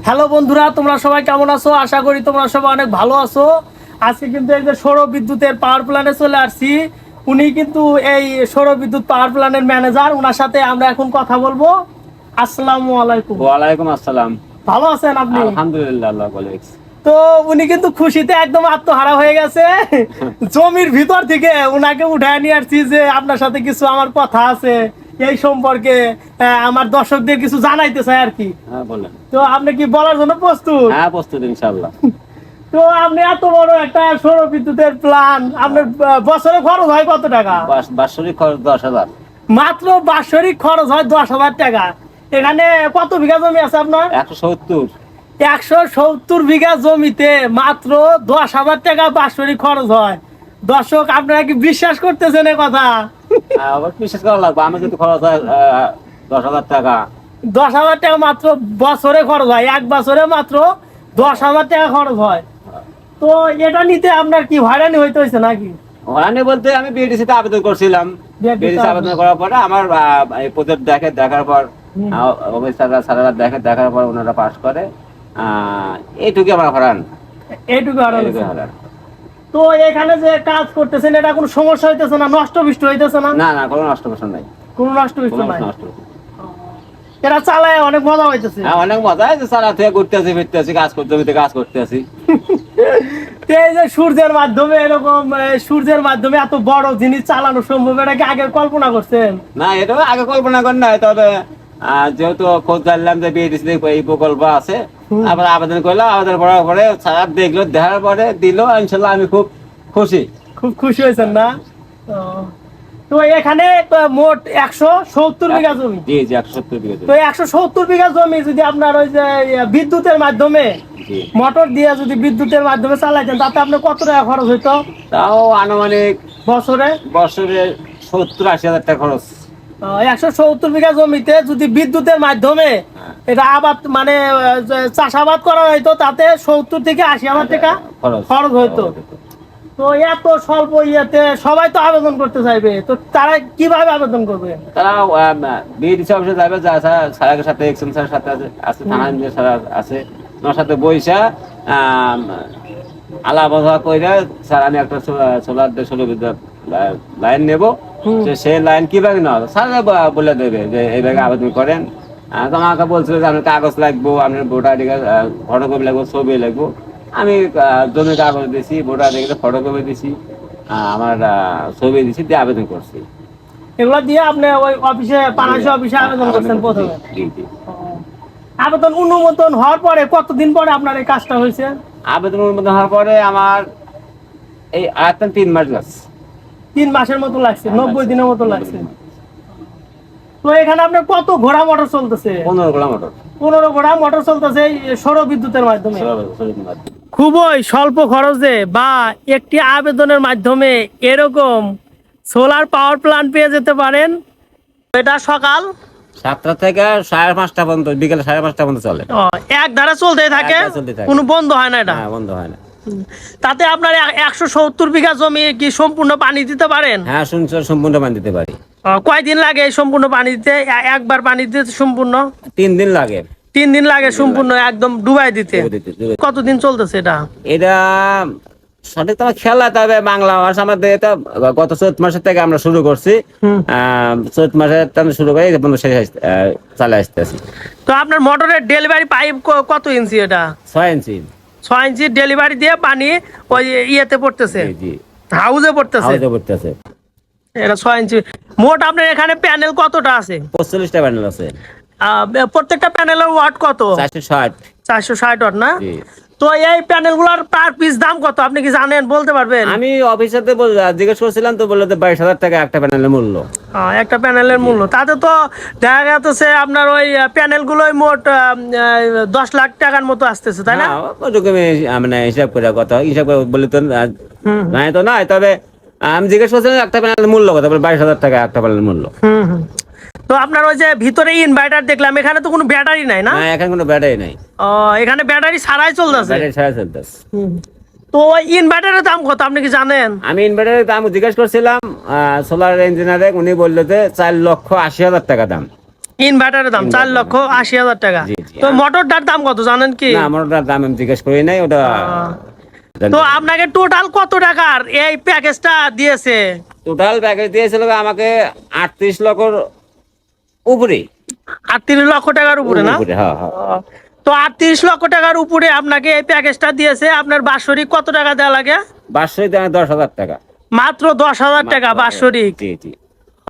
Hello বন্ধুরা, তোমরা সবাই কেমন আছো? আশা করি তোমরা সবাই অনেক ভালো আছো। আজকে কিন্তু এই যে সৌর বিদ্যুতের পাওয়ার প্ল্যান্টে চলে আসছি। উনি কিন্তু এই সৌর বিদ্যুৎ পাওয়ার প্ল্যান্টের ম্যানেজার। ওনার সাথে আমরা এখন কথা বলবো। আসসালামু আলাইকুম। ওয়ালাইকুম আসসালাম। ভালো আছেন আপনি? আলহামদুলিল্লাহ, আল্লাহ বলেন। তো উনি কিন্তু খুশিতে একদম আত্মহারা হয়ে গেছে। জমির ভিতর থেকে উনাকে উঠায় নিয়ে আসছি যে আপনার সাথে কিছু আমার কথা আছে এই সম্পর্কে। আমার দর্শকদের কিছু জানাইতে চাই আর কি। হ্যাঁ বলেন। তো আপনি কি বলার জন্য প্রস্তুত? হ্যাঁ প্রস্তুত ইনশাআল্লাহ। তো আপনি এত বড় একটা সৌর বিদ্যুতের প্ল্যান, আপনার বছরে খরচ হয় কত টাকা? বাৎসরিক খরচ 10,000। মাত্র বাৎসরিক খরচ হয় 10,000 টাকা। এখানে কত বিঘা জমি আছে আপনার? 170। 170 বিঘা জমিতে মাত্র 10,000 টাকা বাৎসরিক খরচ হয়। দর্শক, আপনারা কি বিশ্বাস করতেছেন এ কথা? আবার বিশেষ করা লাগবে, আমি যদি খরচ হয় 10,000 টাকা। 10,000 টাকা মাত্র বছরে খরচ হয়, এক বছরে মাত্র 10,000 টাকা খরচ হয়। তো এটা নিতে আপনার কি হয়রানি হইতে হয়েছে নাকি? ওখানে বলতে আমি বিএডিসিতে আবেদন করছিলাম। বিএডিসি আবেদন করার পরে আমার এই প্রজেক্ট দেখার পর অফিসাররা দেখার পর ওনারা পাস করে। এইটুকু আমার হরান। এইটুকু হারান। তো এখানে যে কাজ করতেছেন এটা কোনো সমস্যা হইতেছে না? নষ্ট বিষ্ট হইতেছে না? না না, কোনো নষ্ট পোষণ নাই। কোনো নষ্ট বিষ্ট নাই। নষ্ট। এটা চালায় অনেক মজা হইতেছে। হ্যাঁ অনেক মজা আছে, চালাতে ঘুরতে আসি, ফিরতে আসি, কাজ করতে কাজ করতে আসি। এই যে সূর্যের মাধ্যমে এরকম সূর্যের মাধ্যমে এত বড় জিনিস চালানো সম্ভব, এটা কি আগে কল্পনা করছেন? না, এটা আগে কল্পনা করেন নাই, তবে যেহেতু খোঁজ জানলাম যে বিএডিসি এই প্রকল্প আছে, আবার আবেদন করলাম। আবেদন করার পরে স্যার দেখলো, দেখার পরে দিল, ইনশাল্লাহ আমি খুব খুশি। খুব খুশি হয়েছেন না? তো এখানে মোট 170 বিঘা জমি। জি জি, 170 বিঘা তো 170 বিঘা জমি যদি আপনার ওই যে বিদ্যুতের মাধ্যমে মোটর দিয়ে যদি বিদ্যুতের মাধ্যমে চালাইতেন, তাতে আপনার কত টাকা খরচ হইতো? তাও আনুমানিক বছরে 70-80 হাজার টাকা খরচ। 170 বিঘা জমিতে যদি বিদ্যুতের মাধ্যমে এটা আবাদ মানে চাষাবাদ করা হইতো, তাতে 70 থেকে 80 হাজার টাকা খরচ হইতো। তো এত স্বল্প ইয়েতে সবাই তো আবেদন করতে চাইবে, তো তারা কিভাবে আবেদন করবে? তারা বিএডিসি অফিসে যাবে, স্যারের সাথে এক্সচেঞ্জের সাথে আছে, থানা ইঞ্জিনিয়ার স্যার আছে, ওনার সাথে বইসা আলাপ কইরা, স্যার আমি একটা সোলার বিদ্যুৎ লাইন নেব, সেই লাইন কিভাবে নেওয়া হবে স্যার বলে দেবে যে এইভাবে আবেদন করেন। তো আমাকে বলছিল যে আপনার কাগজ লাগবো, আপনার ভোটার আইডি কার্ড, ফটোকপি লাগবো, ছবি লাগবো। আমি জমির কাগজ দিয়েছি, ভোটার আইডি কার্ড, ফটোকপি দিয়েছি, আমার ছবি দিয়েছি, দিয়ে আবেদন করছি। এগুলো দিয়ে আপনি ওই অফিসে পানাশি অফিসে আবেদন করছেন প্রথমে? আবেদন অনুমোদন হওয়ার পরে কতদিন পরে আপনার এই কাজটা হয়েছে? আবেদন অনুমোদন হওয়ার পরে আমার এই 3 মাস লাগছে। 3 মাসের মতো লাগছে, 90 দিনের মতো লাগছে। তো এখানে আপনার কত ঘোড়া মোটর চলতেছে? 15 ঘোড়া মোটর। 15 ঘোড়া মোটর চলতেছে এই সৌর বিদ্যুতের মাধ্যমে। খুবই স্বল্প খরচে বা একটি আবেদনের মাধ্যমে এরকম সোলার পাওয়ার প্ল্যান্ট পেয়ে যেতে পারেন। এটা সকাল 7টা থেকে 5:30 পর্যন্ত, বিকেল 5:30 পর্যন্ত চলে। এক ধারা চলতেই থাকে, কোনো বন্ধ হয় না এটা? বন্ধ হয় না। তাতে আপনার 170 বিঘা জমি কি সম্পূর্ণ পানি দিতে পারেন? হ্যাঁ সম্পূর্ণ পানি দিতে পারি। কয়দিন লাগে এই সম্পূর্ণ পানি দিতে? একবার পানি দিতে সম্পূর্ণ 3 দিন লাগে। 3 দিন লাগে সম্পূর্ণ একদম ডুবাই দিতে? কতদিন চলতেছে এটা? এটা সঠিক তোমার খেলা, তবে বাংলা মাস আমাদের এটা গত চৈত মাসের থেকে আমরা শুরু করছি। চৈত মাসের শুরু করে চালে আসতেছি। তো আপনার মোটরের ডেলিভারি পাইপ কত ইঞ্চি? এটা 6 ইঞ্চি। 6 ইঞ্চি ডেলিভারি দিয়ে পানি ওই ইয়েতে পড়তেছে, হাউজে পড়তেছে। এটা 6 ইঞ্চি। মোট আপনার এখানে প্যানেল কতটা আছে? 45টা প্যানেল আছে। প্রত্যেকটা প্যানেলের ওয়াট কত? 460 ওয়াট না? তো এই প্যানেলগুলোর পার পিস দাম কত আপনি কি জানেন, বলতে পারবেন? আমি অফিসারতে জিজ্ঞেস করছিলাম, তো বললো 22,000 টাকা একটা প্যানেলের মূল্য। একটা প্যানেলের মূল্য। তাতে তো দেখা যাচ্ছে আপনার ওই প্যানেলগুলোই মোট 10 লাখ টাকার মতো আসতেছে, তাই না? মানে হিসাব করে বলি তো নাই তো নাই, তবে আমি জিজ্ঞেস করছিলাম একটা প্যানেলের মূল্য কত, 22,000 টাকা একটা প্যানেলের মূল্য। তো আপনার ওই যে ভিতরে ইনভার্টার দেখলাম, এখানে তো কোনো ব্যাটারি নাই না? এখানে কোনো ব্যাটারি নাই। এখানে ব্যাটারি ছাড়াই চলতেছে? তো ইনভার্টারের দাম কত আপনি কি জানেন? আমি ইনভার্টারের দাম জিজ্ঞেস করছিলাম সোলার ইঞ্জিনিয়ারে, উনি বললো যে 4,80,000 টাকা দাম। ইনভার্টারের দাম 4,80,000 টাকা। জি, জি। তো মোটরটার দাম কত জানেন কি? না আমার ওটার দাম আমি জিজ্ঞেস করি নাই ওটা। তো আপনাকে টোটাল কত টাকার এই প্যাকেজটা দিয়েছে? টোটাল প্যাকেজ দিয়েছিল আমাকে 38 লক্ষর উপরে। 38 লক্ষ টাকার উপরে না? উপরে, হ্যাঁ হ্যাঁ। তো 38 লক্ষ টাকার উপরে আপনাকে এই প্যাকেজটা দিয়েছে। আপনার বাৎসরিক কত টাকা দেওয়া লাগে? বাৎসরিক 10,000 টাকা। মাত্র 10,000 টাকা বাৎসরিক। জি জি।